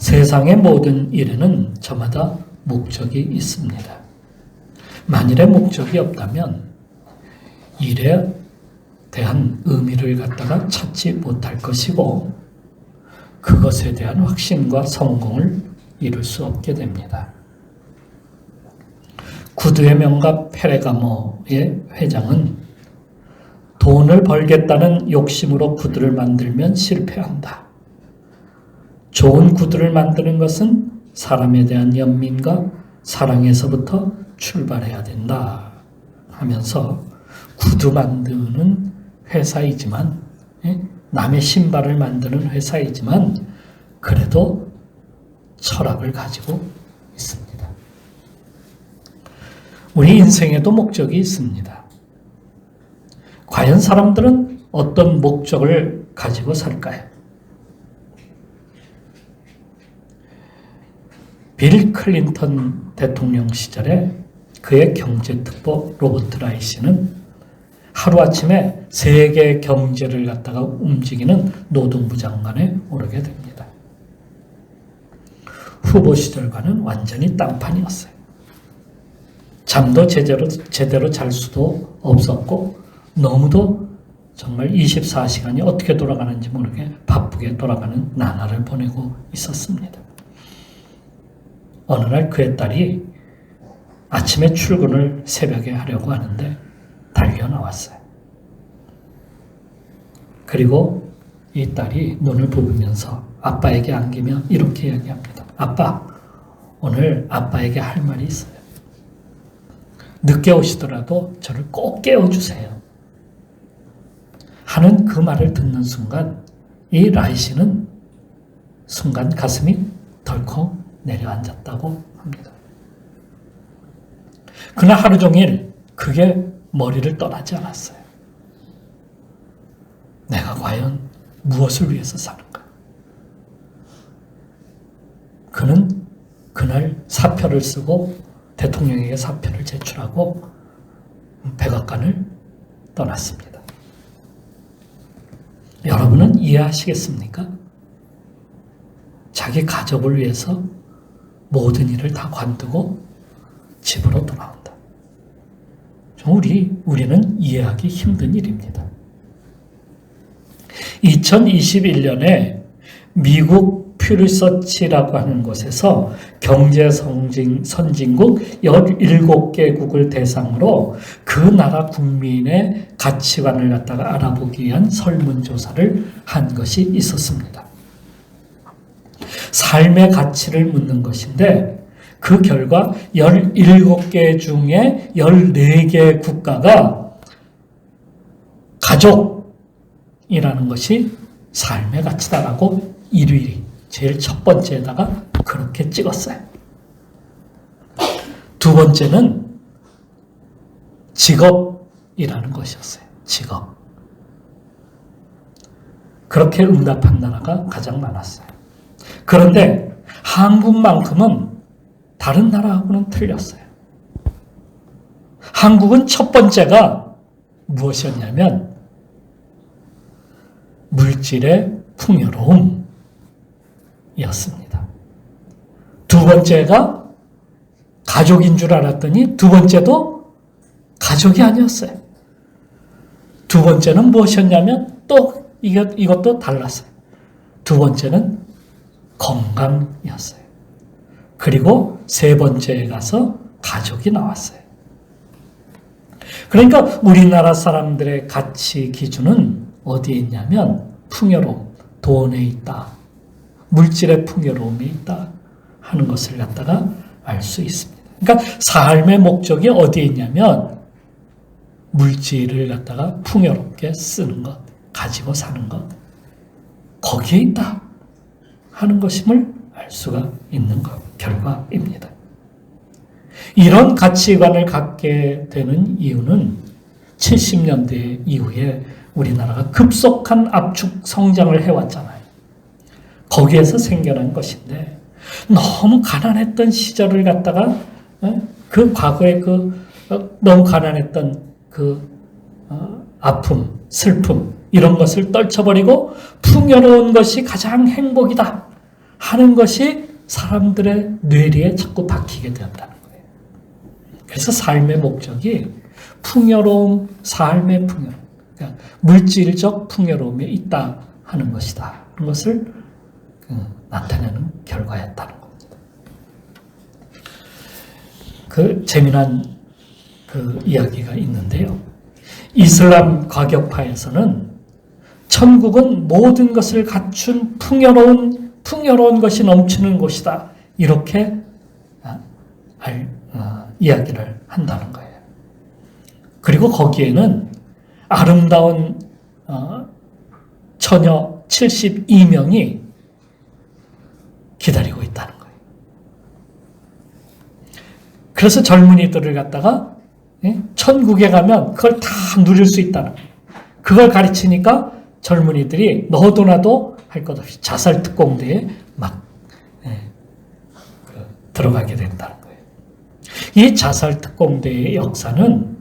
세상의 모든 일에는 저마다 목적이 있습니다. 만일에 목적이 없다면 일에 대한 의미를 갖다가 찾지 못할 것이고 그것에 대한 확신과 성공을 이룰 수 없게 됩니다. 구두의 명가 페레가모의 회장은 돈을 벌겠다는 욕심으로 구두를 만들면 실패한다. 좋은 구두를 만드는 것은 사람에 대한 연민과 사랑에서부터 출발해야 된다 하면서 구두 만드는 회사이지만 남의 신발을 만드는 회사이지만 그래도 철학을 가지고 있습니다. 우리 인생에도 목적이 있습니다. 과연 사람들은 어떤 목적을 가지고 살까요? 빌 클린턴 대통령 시절에 그의 경제특보 로버트 라이시는 하루아침에 세계 경제를 갖다가 움직이는 노동부 장관에 오르게 됩니다. 후보 시절과는 완전히 딴판이었어요. 잠도 제대로 잘 수도 없었고 너무도 정말 24시간이 어떻게 돌아가는지 모르게 바쁘게 돌아가는 나날을 보내고 있었습니다. 어느 날 그의 딸이 아침에 출근을 새벽에 하려고 하는데 달려 나왔어요. 그리고 이 딸이 눈을 부비면서 아빠에게 안기며 이렇게 이야기합니다. 아빠, 오늘 아빠에게 할 말이 있어요. 늦게 오시더라도 저를 꼭 깨워주세요. 하는 그 말을 듣는 순간 이 라이시는 순간 가슴이 덜컥 내려앉았다고 합니다. 그날 하루 종일 그게 머리를 떠나지 않았어요. 내가 과연 무엇을 위해서 사는가? 그는 그날 사표를 쓰고 대통령에게 사표를 제출하고 백악관을 떠났습니다. 여러분은 이해하시겠습니까? 자기 가족을 위해서 모든 일을 다 관두고 집으로 돌아온다. 우리는 이해하기 힘든 일입니다. 2021년에 미국 퓨리서치라고 하는 곳에서 경제 선진국 17개국을 대상으로 그 나라 국민의 가치관을 갖다가 알아보기 위한 설문조사를 한 것이 있었습니다. 삶의 가치를 묻는 것인데 그 결과 17개 중에 14개 국가가 가족이라는 것이 삶의 가치다라고 1위, 제일 첫 번째에다가 그렇게 찍었어요. 두 번째는 직업이라는 것이었어요. 직업. 그렇게 응답한 나라가 가장 많았어요. 그런데 한국만큼은 다른 나라하고는 틀렸어요. 한국은 첫 번째가 무엇이었냐면 물질의 풍요로움이었습니다. 두 번째가 가족인 줄 알았더니 두 번째도 가족이 아니었어요. 두 번째는 무엇이었냐면 또 이것도 달랐어요. 두 번째는 건강이었어요. 그리고 세 번째에 가서 가족이 나왔어요. 그러니까 우리나라 사람들의 가치 기준은 어디에 있냐면 풍요로움, 돈에 있다. 물질의 풍요로움이 있다 하는 것을 갖다가 알 수 있습니다. 그러니까 삶의 목적이 어디에 있냐면 물질을 갖다가 풍요롭게 쓰는 것, 가지고 사는 것, 거기에 있다 하는 것임을 알 수가 있는 결과입니다. 이런 가치관을 갖게 되는 이유는 70년대 이후에 우리나라가 급속한 압축 성장을 해왔잖아요. 거기에서 생겨난 것인데 너무 가난했던 시절을 갖다가 그 과거에 너무 가난했던 아픔, 슬픔 이런 것을 떨쳐버리고 풍요로운 것이 가장 행복이다 하는 것이 사람들의 뇌리에 자꾸 박히게 된다는 거예요. 그래서 삶의 목적이 풍요로움, 삶의 풍요로움, 그러니까 물질적 풍요로움에 있다 하는 것이다. 그런 것을 나타내는 결과였다는 겁니다. 그 재미난 그 이야기가 있는데요. 이슬람 과격파에서는 천국은 모든 것을 갖춘 풍요로운 것이 넘치는 곳이다. 이렇게 이야기를 한다는 거예요. 그리고 거기에는 아름다운 처녀 72명이 기다리고 있다는 거예요. 그래서 젊은이들을 갖다가 천국에 가면 그걸 다 누릴 수 있다는 거예요. 그걸 가르치니까 젊은이들이 너도 나도 할 것 없이 자살 특공대에 막 들어가게 된다는 거예요. 이 자살 특공대의 역사는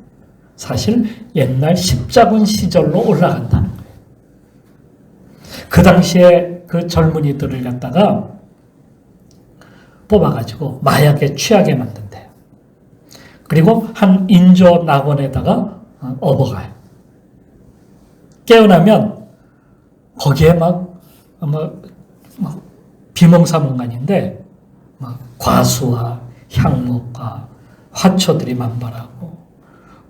사실 옛날 십자군 시절로 올라간다는 거예요. 그 당시에 그 젊은이들을 갖다가 뽑아가지고 마약에 취하게 만든대요. 그리고 한 인조 낙원에다가 업어가요. 깨어나면 거기에 막 비몽사몽간인데 막 과수와 향목과 화초들이 만발하고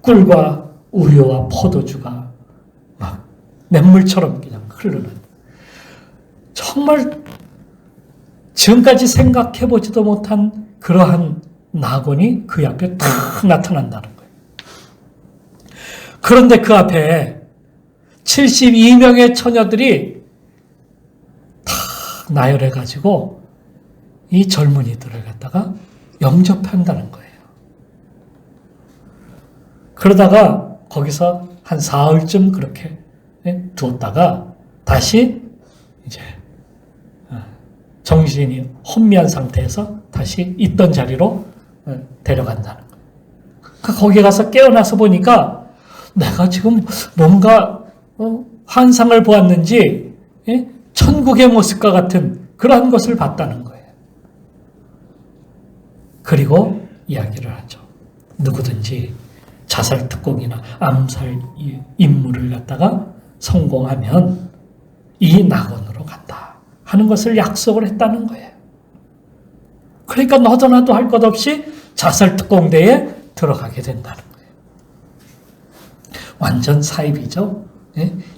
꿀과 우유와 포도주가 막 냇물처럼 그냥 흐르는, 정말 지금까지 생각해보지도 못한 그러한 낙원이 그 앞에 딱 나타난다는 거예요. 그런데 그 앞에 72명의 처녀들이 탁 나열해가지고 이 젊은이들을 갖다가 영접한다는 거예요. 그러다가 거기서 한 사흘쯤 그렇게 두었다가 다시 이제 정신이 혼미한 상태에서 다시 있던 자리로 데려간다는 거예요. 그러니까 거기 가서 깨어나서 보니까 내가 지금 뭔가 환상을 보았는지 천국의 모습과 같은 그러한 것을 봤다는 거예요. 그리고 이야기를 하죠. 누구든지 자살 특공이나 암살 임무를 갖다가 성공하면 이 낙원으로 간다 하는 것을 약속을 했다는 거예요. 그러니까 너도 나도 할 것 없이 자살 특공대에 들어가게 된다는 거예요. 완전 사입이죠.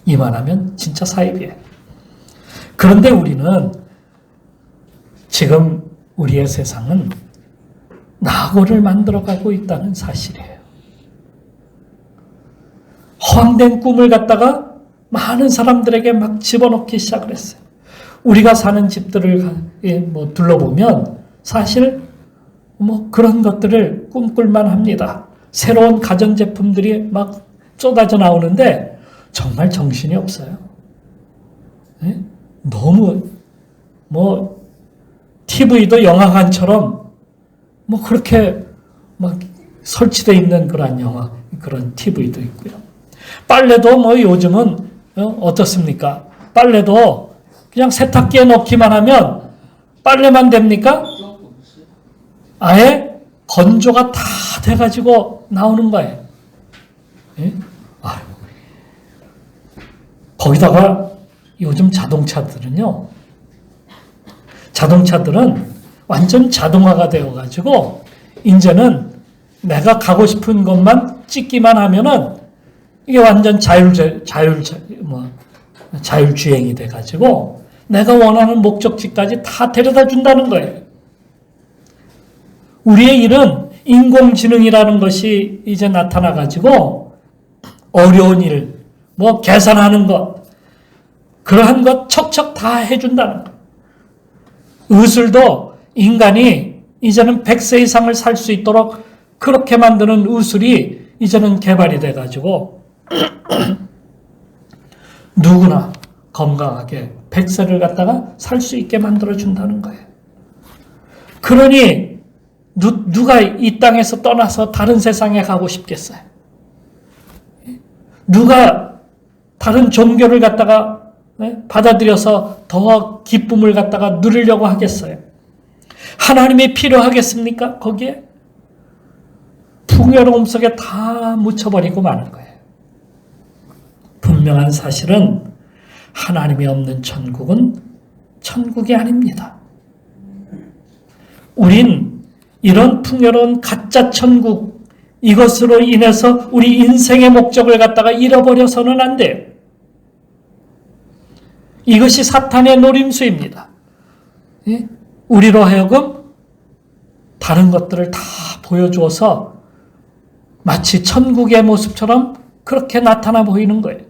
이만하면 진짜 사입이에요. 그런데 우리는 지금 우리의 세상은 낙원을 만들어가고 있다는 사실이에요. 허황된 꿈을 갖다가 많은 사람들에게 막 집어넣기 시작을 했어요. 우리가 사는 집들을 둘러보면 사실 그런 것들을 꿈꿀만 합니다. 새로운 가전제품들이 막 쏟아져 나오는데 정말 정신이 없어요. 너무 TV도 영화관처럼 그렇게 막 설치되어 있는 그런 TV도 있고요. 빨래도 요즘은 어떻습니까? 빨래도 그냥 세탁기에 넣기만 하면 빨래만 됩니까? 아예 건조가 다 돼가지고 나오는 거예요. 거기다가 요즘 자동차들은 완전 자동화가 되어가지고 이제는 내가 가고 싶은 것만 찍기만 하면은 이게 완전 자율주행이 돼가지고 내가 원하는 목적지까지 다 데려다 준다는 거예요. 우리의 일은 인공지능이라는 것이 이제 나타나가지고 어려운 일, 계산하는 것, 그러한 것 척척 다 해준다는 거예요. 의술도 인간이 이제는 100세 이상을 살 수 있도록 그렇게 만드는 의술이 이제는 개발이 돼가지고 누구나 건강하게 100세를 갖다가 살 수 있게 만들어준다는 거예요. 그러니 누가 이 땅에서 떠나서 다른 세상에 가고 싶겠어요? 누가 다른 종교를 갖다가 받아들여서 더 기쁨을 갖다가 누리려고 하겠어요? 하나님이 필요하겠습니까? 거기에? 풍요로움 속에 다 묻혀버리고 마는 거예요. 분명한 사실은 하나님이 없는 천국은 천국이 아닙니다. 우린 이런 풍요로운 가짜 천국, 이것으로 인해서 우리 인생의 목적을 갖다가 잃어버려서는 안 돼요. 이것이 사탄의 노림수입니다. 우리로 하여금 다른 것들을 다 보여주어서 마치 천국의 모습처럼 그렇게 나타나 보이는 거예요.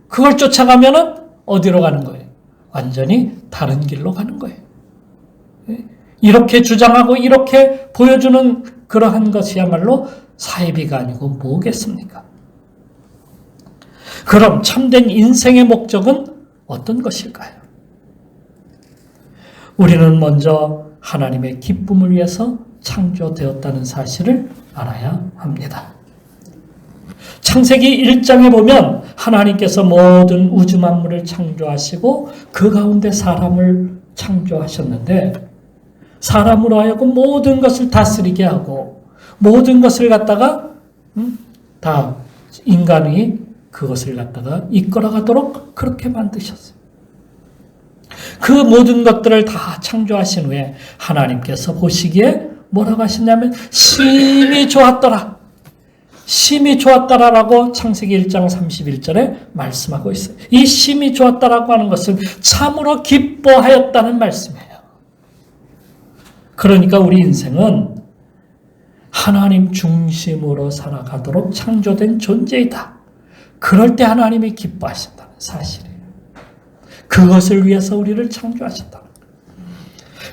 그걸 쫓아가면은 어디로 가는 거예요? 완전히 다른 길로 가는 거예요. 이렇게 주장하고 이렇게 보여주는 그러한 것이야말로 사이비가 아니고 뭐겠습니까? 그럼 참된 인생의 목적은 어떤 것일까요? 우리는 먼저 하나님의 기쁨을 위해서 창조되었다는 사실을 알아야 합니다. 창세기 1장에 보면 하나님께서 모든 우주 만물을 창조하시고 그 가운데 사람을 창조하셨는데 사람으로 하여금 모든 것을 다스리게 하고 모든 것을 갖다가 다 인간이 그것을 갖다가 이끌어가도록 그렇게 만드셨어요. 그 모든 것들을 다 창조하신 후에 하나님께서 보시기에 뭐라고 하시냐면 심히 좋았더라. 심히 좋았더라라고 창세기 1장 31절에 말씀하고 있어요. 이 심히 좋았더라고 하는 것은 참으로 기뻐하였다는 말씀이에요. 그러니까 우리 인생은 하나님 중심으로 살아가도록 창조된 존재이다. 그럴 때 하나님이 기뻐하신다는 사실이에요. 그것을 위해서 우리를 창조하셨다.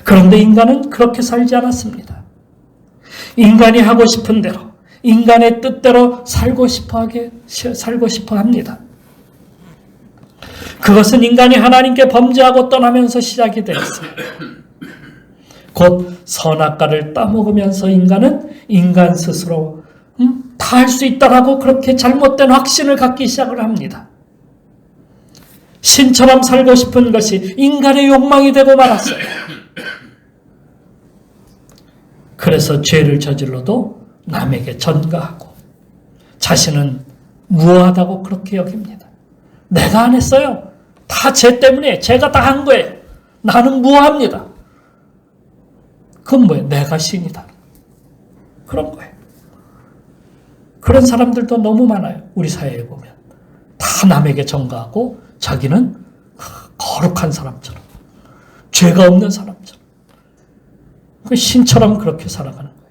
그런데 인간은 그렇게 살지 않았습니다. 인간이 하고 싶은 대로, 인간의 뜻대로 살고 싶어 합니다. 그것은 인간이 하나님께 범죄하고 떠나면서 시작이 되었어요. 곧 선악과를 따먹으면서 인간은 인간 스스로 다 할 수 있다라고 그렇게 잘못된 확신을 갖기 시작을 합니다. 신처럼 살고 싶은 것이 인간의 욕망이 되고 말았어요. 그래서 죄를 저질러도 남에게 전가하고 자신은 무어하다고 그렇게 여깁니다. 내가 안 했어요. 다 쟤 때문에 제가 다 한 거예요. 나는 무어합니다. 그건 뭐예요? 내가 신이다. 그런 거예요. 그런 사람들도 너무 많아요. 우리 사회에 보면. 다 남에게 전가하고 자기는 거룩한 사람처럼, 죄가 없는 사람처럼, 신처럼 그렇게 살아가는 거예요.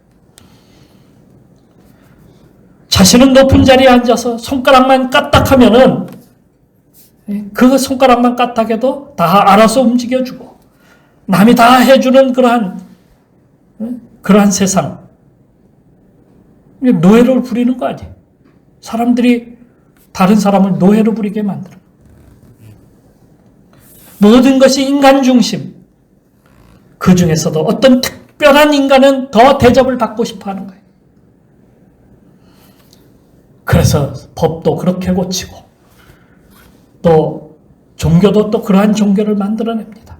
자신은 높은 자리에 앉아서 손가락만 까딱하면은 그 손가락만 까딱해도 다 알아서 움직여주고 남이 다 해주는 그러한 세상. 노예를 부리는 거 아니에요. 사람들이 다른 사람을 노예로 부리게 만들어. 모든 것이 인간 중심. 그 중에서도 어떤 특별한 인간은 더 대접을 받고 싶어 하는 거예요. 그래서 법도 그렇게 고치고 또 종교도 또 그러한 종교를 만들어냅니다.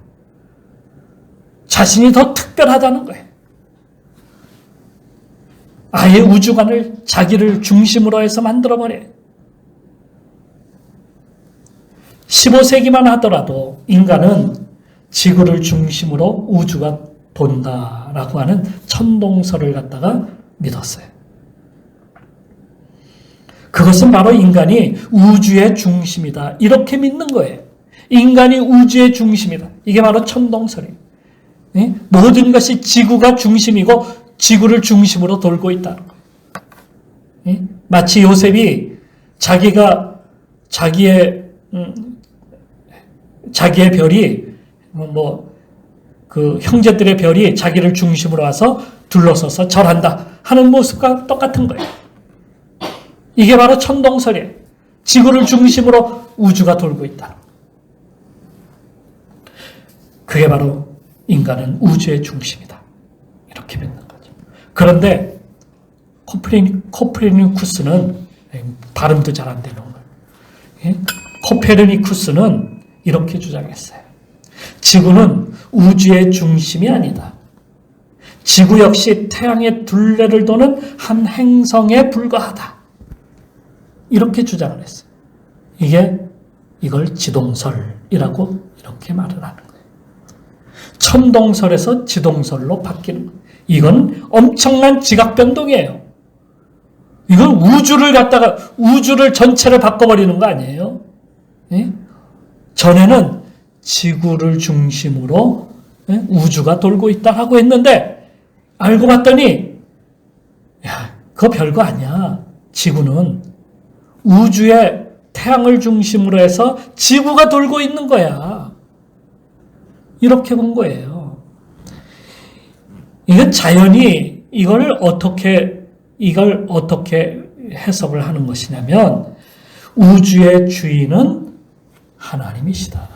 자신이 더 특별하다는 거예요. 아예 우주관을 자기를 중심으로 해서 만들어버려요. 15세기만 하더라도 인간은 지구를 중심으로 우주가 돈다라고 하는 천동설을 갖다가 믿었어요. 그것은 바로 인간이 우주의 중심이다. 이렇게 믿는 거예요. 인간이 우주의 중심이다. 이게 바로 천동설이에요. 모든 것이 지구가 중심이고 지구를 중심으로 돌고 있다는 거예요. 마치 요셉이 자기의 별이 그 형제들의 별이 자기를 중심으로 와서 둘러서서 절한다 하는 모습과 똑같은 거예요. 이게 바로 천동설이에요. 지구를 중심으로 우주가 돌고 있다. 그게 바로 인간은 우주의 중심이다. 이렇게 믿는 거죠. 그런데 코페르니쿠스는 발음도 잘 안 되는 거예요. 코페르니쿠스는 이렇게 주장했어요. 지구는 우주의 중심이 아니다. 지구 역시 태양의 둘레를 도는 한 행성에 불과하다. 이렇게 주장을 했어요. 이걸 지동설이라고 이렇게 말을 하는 거예요. 천동설에서 지동설로 바뀌는 거예요. 이건 엄청난 지각 변동이에요. 이건 우주를 전체를 바꿔버리는 거 아니에요? 예? 전에는 지구를 중심으로 우주가 돌고 있다라고 했는데 알고 봤더니 그거 별거 아니야. 지구는 우주의 태양을 중심으로 해서 지구가 돌고 있는 거야. 이렇게 본 거예요. 이건 자연이 이걸 어떻게 해석을 하는 것이냐면 우주의 주인은 하나님이시다.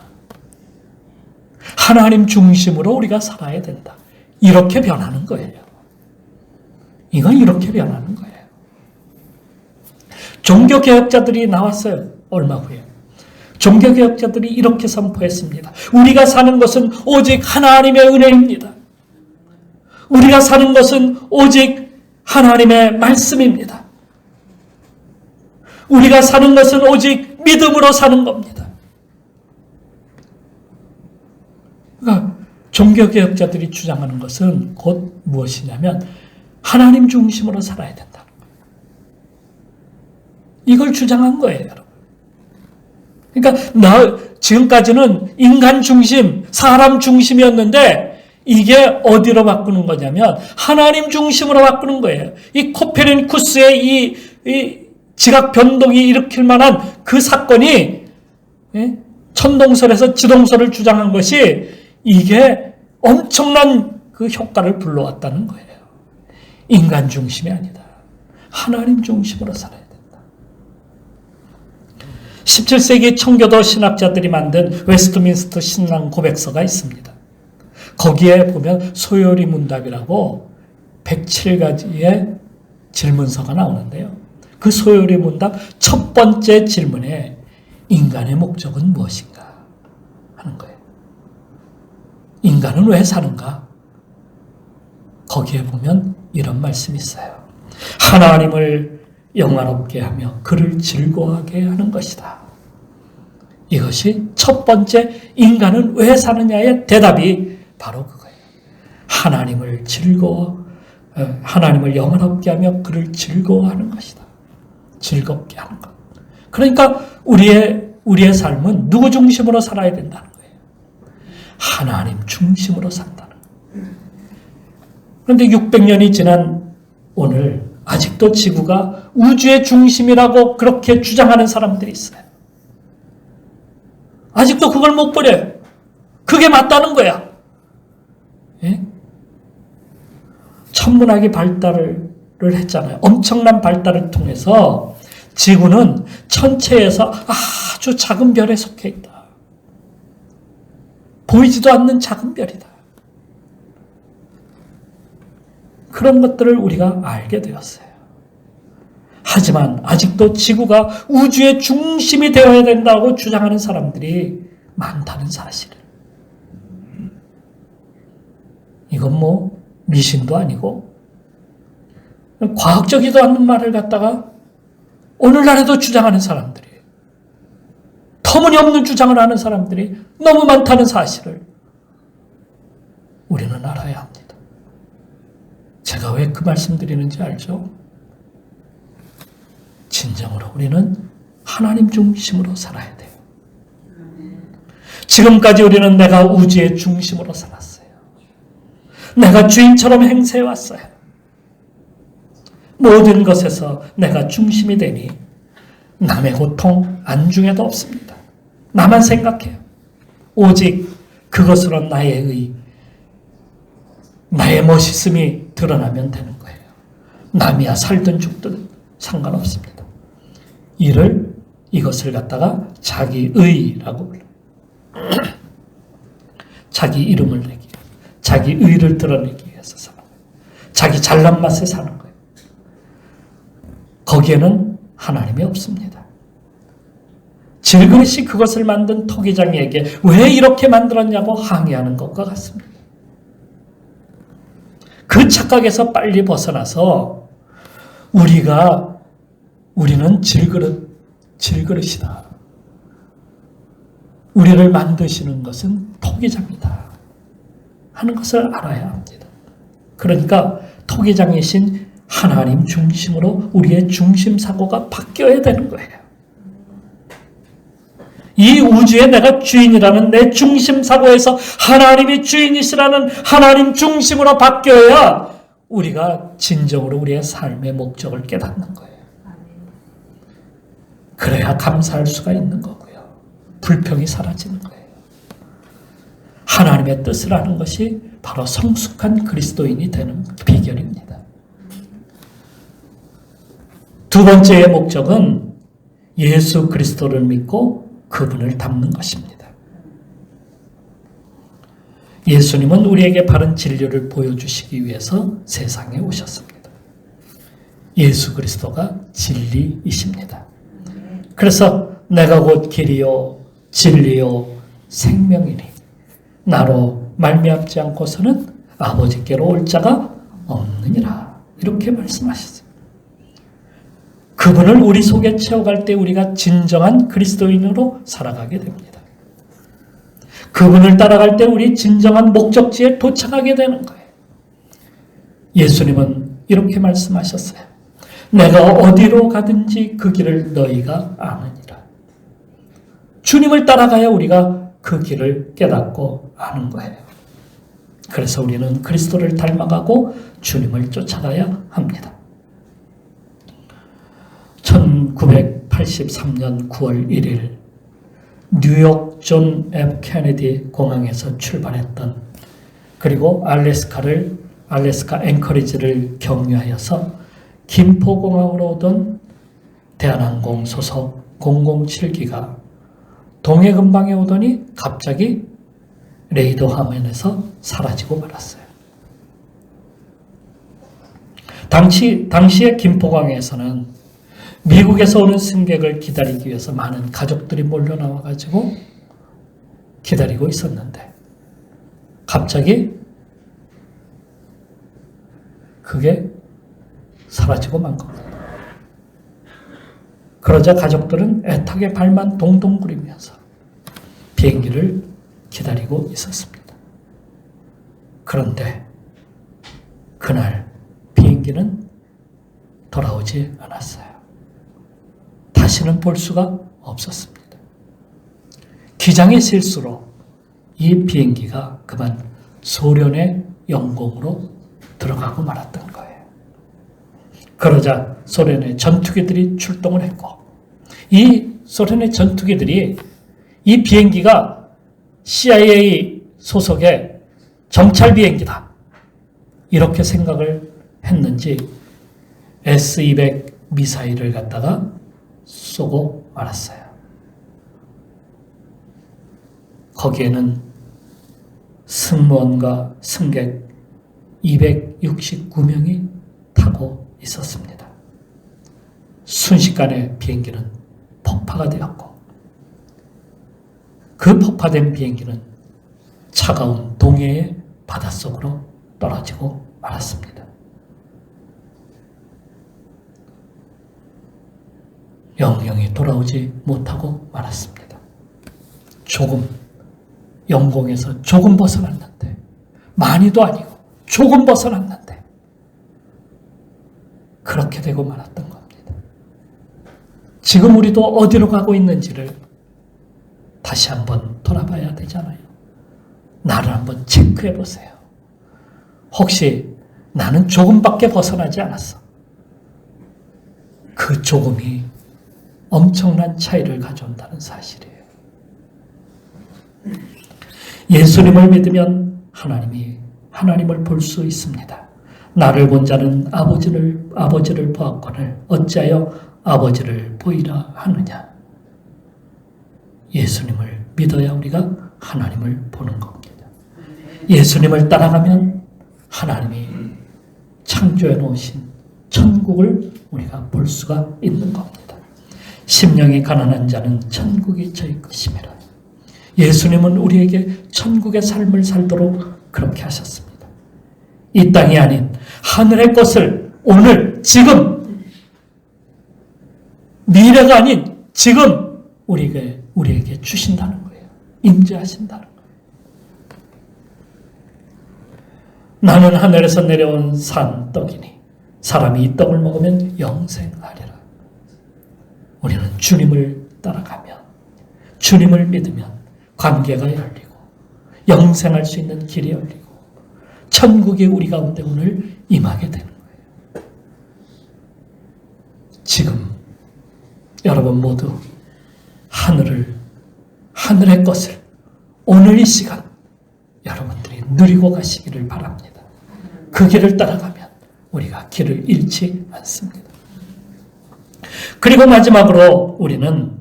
하나님 중심으로 우리가 살아야 된다. 이렇게 변하는 거예요. 이건 이렇게 변하는 거예요. 종교개혁자들이 나왔어요. 얼마 후에. 종교개혁자들이 이렇게 선포했습니다. 우리가 사는 것은 오직 하나님의 은혜입니다. 우리가 사는 것은 오직 하나님의 말씀입니다. 우리가 사는 것은 오직 믿음으로 사는 겁니다. 그러니까 종교개혁자들이 주장하는 것은 곧 무엇이냐면 하나님 중심으로 살아야 된다는 거예요. 이걸 주장한 거예요, 여러분. 그러니까 지금까지는 인간 중심, 사람 중심이었는데 이게 어디로 바꾸는 거냐면 하나님 중심으로 바꾸는 거예요. 이 코페르니쿠스의 이 지각 변동이 일으킬 만한 그 사건이 천동설에서 지동설을 주장한 것이 이게 엄청난 그 효과를 불러왔다는 거예요. 인간 중심이 아니다. 하나님 중심으로 살아야 된다. 17세기 청교도 신학자들이 만든 웨스트민스터 신앙 고백서가 있습니다. 거기에 보면 소요리 문답이라고 107가지의 질문서가 나오는데요. 그 소요리 문답 첫 번째 질문에 인간의 목적은 무엇인가 하는 거예요. 인간은 왜 사는가? 거기에 보면 이런 말씀이 있어요. 하나님을 영화롭게 하며 그를 즐거워하게 하는 것이다. 이것이 첫 번째 인간은 왜 사느냐의 대답이 바로 그거예요. 하나님을 영화롭게 하며 그를 즐거워하는 것이다. 즐겁게 하는 것. 그러니까 우리의 삶은 누구 중심으로 살아야 된다는 거예요. 하나님 중심으로 산다는 거예요. 그런데 600년이 지난 오늘 아직도 지구가 우주의 중심이라고 그렇게 주장하는 사람들이 있어요. 아직도 그걸 못 버려요. 그게 맞다는 거야. 예? 천문학이 발달을 했잖아요. 엄청난 발달을 통해서 지구는 천체에서 아주 작은 별에 속해 있다. 보이지도 않는 작은 별이다. 그런 것들을 우리가 알게 되었어요. 하지만 아직도 지구가 우주의 중심이 되어야 된다고 주장하는 사람들이 많다는 사실을. 이건 미신도 아니고 과학적이도 않는 말을 갖다가 오늘날에도 주장하는 사람들이, 터무니없는 주장을 하는 사람들이 너무 많다는 사실을 우리는 알아야 합니다. 제가 왜 그 말씀 드리는지 알죠? 진정으로 우리는 하나님 중심으로 살아야 돼요. 지금까지 우리는 내가 우주의 중심으로 살았어요. 내가 주인처럼 행세해왔어요. 모든 것에서 내가 중심이 되니 남의 고통 안중에도 없습니다. 나만 생각해요. 오직 그것으로 나의 멋있음이 드러나면 되는 거예요. 남이야 살든 죽든 상관없습니다. 이것을 갖다가 자기의라고 불러요. 자기 이름을 내기, 자기 의를 드러내기 위해서 사는 거예요. 자기 잘난 맛에 사는 거예요. 거기에는 하나님이 없습니다. 질그릇이 그것을 만든 토기장이에게 왜 이렇게 만들었냐고 항의하는 것과 같습니다. 그 착각에서 빨리 벗어나서 우리는 질그릇이다. 우리를 만드시는 것은 토기장이다 하는 것을 알아야 합니다. 그러니까 토기장이신 하나님 중심으로 우리의 중심 사고가 바뀌어야 되는 거예요. 이 우주에 내가 주인이라는 내 중심 사고에서 하나님이 주인이시라는 하나님 중심으로 바뀌어야 우리가 진정으로 우리의 삶의 목적을 깨닫는 거예요. 그래야 감사할 수가 있는 거고요. 불평이 사라지는 거예요. 하나님의 뜻을 아는 것이 바로 성숙한 그리스도인이 되는 비결입니다. 두 번째의 목적은 예수 그리스도를 믿고 그분을 닮는 것입니다. 예수님은 우리에게 바른 진리를 보여주시기 위해서 세상에 오셨습니다. 예수 그리스도가 진리이십니다. 그래서 내가 곧 길이요 진리요 생명이니 나로 말미암지 않고서는 아버지께로 올 자가 없느니라 이렇게 말씀하셨어요. 그분을 우리 속에 채워갈 때 우리가 진정한 그리스도인으로 살아가게 됩니다. 그분을 따라갈 때 우리 진정한 목적지에 도착하게 되는 거예요. 예수님은 이렇게 말씀하셨어요. 내가 어디로 가든지 그 길을 너희가 아느니라. 주님을 따라가야 우리가 그 길을 깨닫고 아는 거예요. 그래서 우리는 그리스도를 닮아가고 주님을 쫓아가야 합니다. 1983년 9월 1일 뉴욕 존 F 케네디 공항에서 출발했던 그리고 알래스카 앵커리지를 경유하여서 김포공항으로 오던 대한항공 소속 007기가 동해근방에 오더니 갑자기 레이더 화면에서 사라지고 말았어요. 당시에 김포공항에서는 미국에서 오는 승객을 기다리기 위해서 많은 가족들이 몰려 나와가지고 기다리고 있었는데 갑자기 그게 사라지고 만 겁니다. 그러자 가족들은 애타게 발만 동동 구리면서 비행기를 기다리고 있었습니다. 그런데 그날 비행기는 돌아오지 않았어요. 다시는 볼 수가 없었습니다. 기장의 실수로 이 비행기가 그만 소련의 영공으로 들어가고 말았던 거예요. 그러자 소련의 전투기들이 출동을 했고 이 소련의 전투기들이 이 비행기가 CIA 소속의 정찰 비행기다 이렇게 생각을 했는지 S-200 미사일을 갖다가 쏘고 말았어요. 거기에는 승무원과 승객 269명이 타고 있었습니다. 순식간에 비행기는 폭파가 되었고 그 폭파된 비행기는 차가운 동해의 바닷속으로 떨어지고 말았습니다. 영영이 돌아오지 못하고 말았습니다. 영공에서 조금 벗어났는데 많이도 아니고 조금 벗어났는데 그렇게 되고 말았던 겁니다. 지금 우리도 어디로 가고 있는지를 다시 한번 돌아봐야 되잖아요. 나를 한번 체크해 보세요. 혹시 나는 조금밖에 벗어나지 않았어. 그 조금이 엄청난 차이를 가져온다는 사실이에요. 예수님을 믿으면 하나님을 볼 수 있습니다. 나를 본 자는 아버지를 보았거늘 어찌하여 아버지를 보이라 하느냐. 예수님을 믿어야 우리가 하나님을 보는 겁니다. 예수님을 따라가면 하나님이 창조해 놓으신 천국을 우리가 볼 수가 있는 겁니다. 심령이 가난한 자는 천국이 저희 것임이라. 예수님은 우리에게 천국의 삶을 살도록 그렇게 하셨습니다. 이 땅이 아닌 하늘의 것을 오늘 지금, 미래가 아닌 지금 우리에게 주신다는 거예요. 임재하신다는 거예요. 나는 하늘에서 내려온 산 떡이니 사람이 이 떡을 먹으면 영생하리라. 우리는 주님을 따라가면, 주님을 믿으면 관계가 열리고 영생할 수 있는 길이 열리고 천국이 우리 가운데 오늘 임하게 되는 거예요. 지금 여러분 모두 하늘의 것을 오늘 이 시간 여러분들이 누리고 가시기를 바랍니다. 그 길을 따라가면 우리가 길을 잃지 않습니다. 그리고 마지막으로 우리는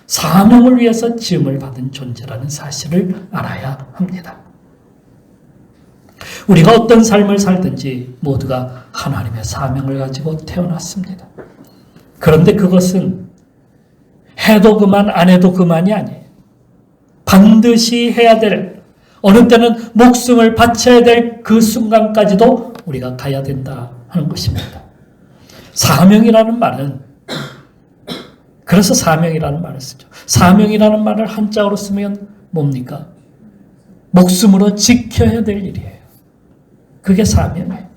사명을 위해서 지음을 받은 존재라는 사실을 알아야 합니다. 우리가 어떤 삶을 살든지 모두가 하나님의 사명을 가지고 태어났습니다. 그런데 그것은 해도 그만 안 해도 그만이 아니에요. 반드시 해야 될, 어느 때는 목숨을 바쳐야 될 그 순간까지도 우리가 가야 된다 하는 것입니다. 사명이라는 말은, 그래서 사명이라는 말을 쓰죠. 사명이라는 말을 한자어로 쓰면 뭡니까? 목숨으로 지켜야 될 일이에요. 그게 사명이에요.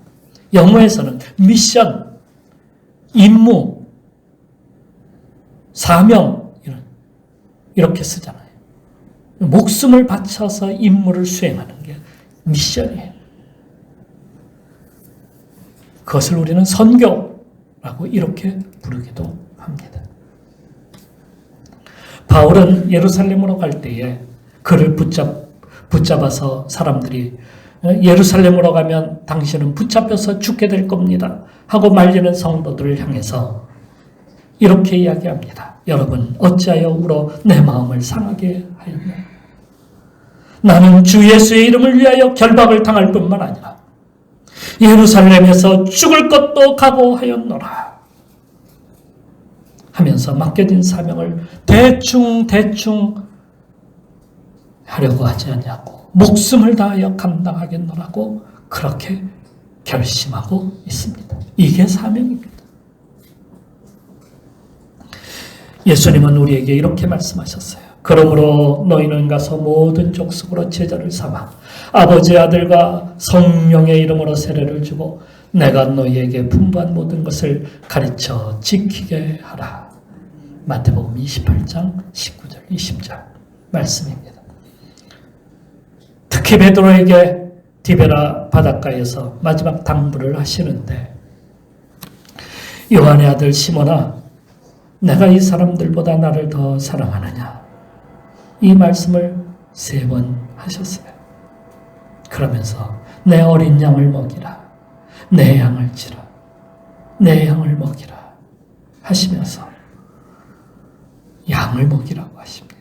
영어에서는 미션, 임무, 사명 이렇게 쓰잖아요. 목숨을 바쳐서 임무를 수행하는 게 미션이에요. 그것을 우리는 선교라고 이렇게 부르기도 합니다. 바울은 예루살렘으로 갈 때에 그를 붙잡아서 사람들이 예루살렘으로 가면 당신은 붙잡혀서 죽게 될 겁니다 하고 말리는 성도들을 향해서 이렇게 이야기합니다. 여러분 어찌하여 울어 내 마음을 상하게 하였나? 나는 주 예수의 이름을 위하여 결박을 당할 뿐만 아니라 예루살렘에서 죽을 것도 각오하였노라 하면서 맡겨진 사명을 대충 하려고 하지 않냐고, 목숨을 다하여 감당하겠노라고 그렇게 결심하고 있습니다. 이게 사명입니다. 예수님은 우리에게 이렇게 말씀하셨어요. 그러므로 너희는 가서 모든 족속으로 제자를 삼아 아버지, 아들과 성령의 이름으로 세례를 주고 내가 너희에게 분부한 모든 것을 가르쳐 지키게 하라. 마태복음 28장 19절 20절 말씀입니다. 특히 베드로에게 디베라 바닷가에서 마지막 당부를 하시는데, 요한의 아들 시몬아, 내가 이 사람들보다 나를 더 사랑하느냐? 이 말씀을 3번 하셨어요. 그러면서 내 어린 양을 먹이라, 내 양을 치라, 내 양을 먹이라 하시면서 양을 먹이라고 하십니다.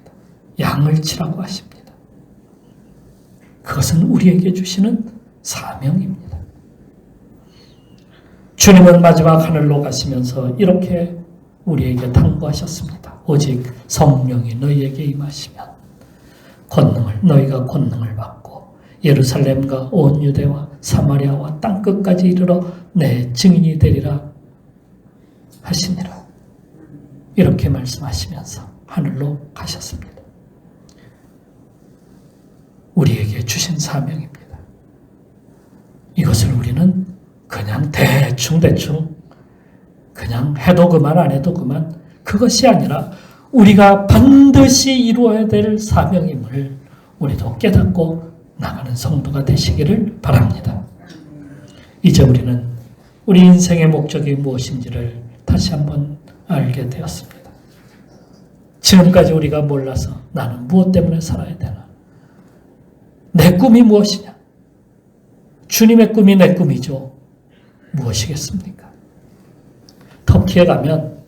양을 치라고 하십니다. 그것은 우리에게 주시는 사명입니다. 주님은 마지막 하늘로 가시면서 이렇게 우리에게 당부하셨습니다. 오직 성령이 너희에게 임하시면 너희가 권능을 받고 예루살렘과 온 유대와 사마리아와 땅끝까지 이르러 내 증인이 되리라 하시니라. 이렇게 말씀하시면서 하늘로 가셨습니다. 우리에게 주신 사명입니다. 이것을 우리는 그냥 대충 그냥 해도 그만 안 해도 그만, 그것이 아니라 우리가 반드시 이루어야 될 사명임을 우리도 깨닫고 나가는 성도가 되시기를 바랍니다. 이제 우리는 우리 인생의 목적이 무엇인지를 다시 한번 알게 되었습니다. 지금까지 우리가 몰라서 나는 무엇 때문에 살아야 되나? 내 꿈이 무엇이냐? 주님의 꿈이 내 꿈이죠. 무엇이겠습니까? 터키에 가면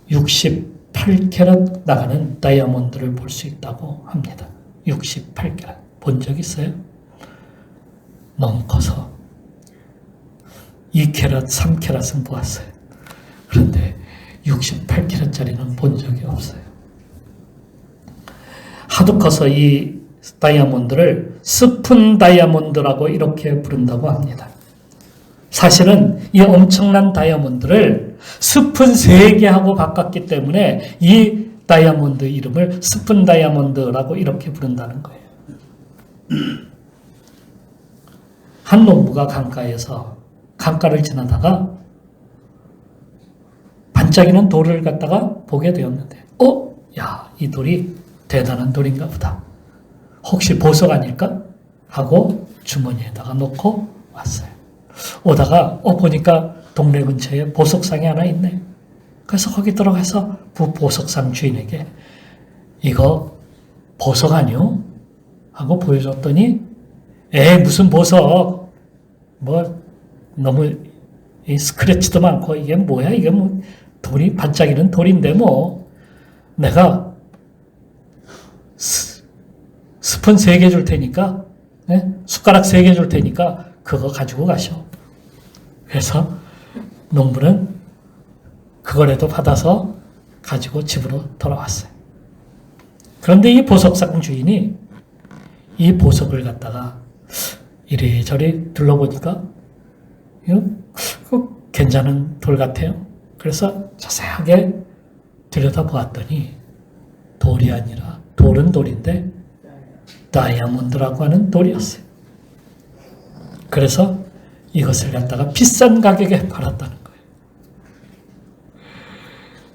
68캐럿 나가는 다이아몬드를 볼 수 있다고 합니다. 68캐럿. 본 적 있어요? 너무 커서 2캐럿, 3캐럿은 보았어요. 그런데 68kg짜리는 본 적이 없어요. 하도 커서 이 다이아몬드를 스푼 다이아몬드라고 이렇게 부른다고 합니다. 사실은 이 엄청난 다이아몬드를 스푼 3개하고 바꿨기 때문에 이 다이아몬드 이름을 스푼 다이아몬드라고 이렇게 부른다는 거예요. 한 농부가 강가에서 강가를 지나다가 반짝이는 돌을 갖다가 보게 되었는데, 야, 이 돌이 대단한 돌인가 보다. 혹시 보석 아닐까? 하고 주머니에다가 놓고 왔어요. 오다가 보니까 동네 근처에 보석상이 하나 있네. 그래서 거기 들어가서 보석상 주인에게 이거 보석 아니요? 하고 보여줬더니 무슨 보석, 뭐 너무 스크래치도 많고 이게 뭐야, 이게 뭐 돌이 반짝이는 돌인데 뭐 내가 스푼 3개 줄 테니까, 숟가락 3개 줄 테니까 그거 가지고 가셔. 그래서 농부는 그거라도 받아서 가지고 집으로 돌아왔어요. 그런데 이 보석상 주인이 이 보석을 갖다가 이리저리 둘러보니까 이거 괜찮은 돌 같아요. 그래서 자세하게 들여다보았더니 돌이 아니라, 돌은 돌인데 다이아몬드라고 하는 돌이었어요. 그래서 이것을 갖다가 비싼 가격에 팔았다는 거예요.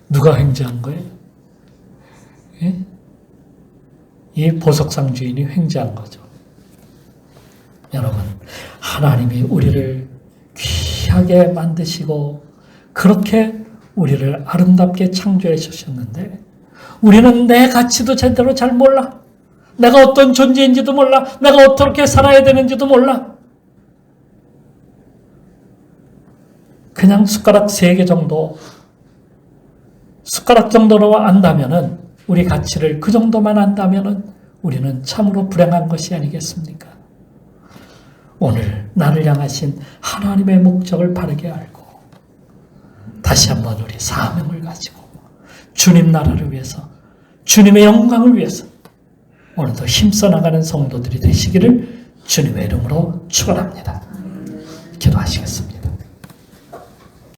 누가 횡재한 거예요? 이 보석상 주인이 횡재한 거죠. 여러분, 하나님이 우리를 귀하게 만드시고 그렇게 우리를 아름답게 창조해 주셨는데 우리는 내 가치도 제대로 잘 몰라. 내가 어떤 존재인지도 몰라. 내가 어떻게 살아야 되는지도 몰라. 그냥 숟가락 3개 정도, 숟가락 정도로 안다면은, 우리 가치를 그 정도만 안다면은 우리는 참으로 불행한 것이 아니겠습니까? 오늘 나를 향하신 하나님의 목적을 바르게 알고 다시 한번 우리 사명을 가지고 주님 나라를 위해서, 주님의 영광을 위해서 오늘도 힘써 나가는 성도들이 되시기를 주님의 이름으로 축원합니다. 기도하시겠습니다.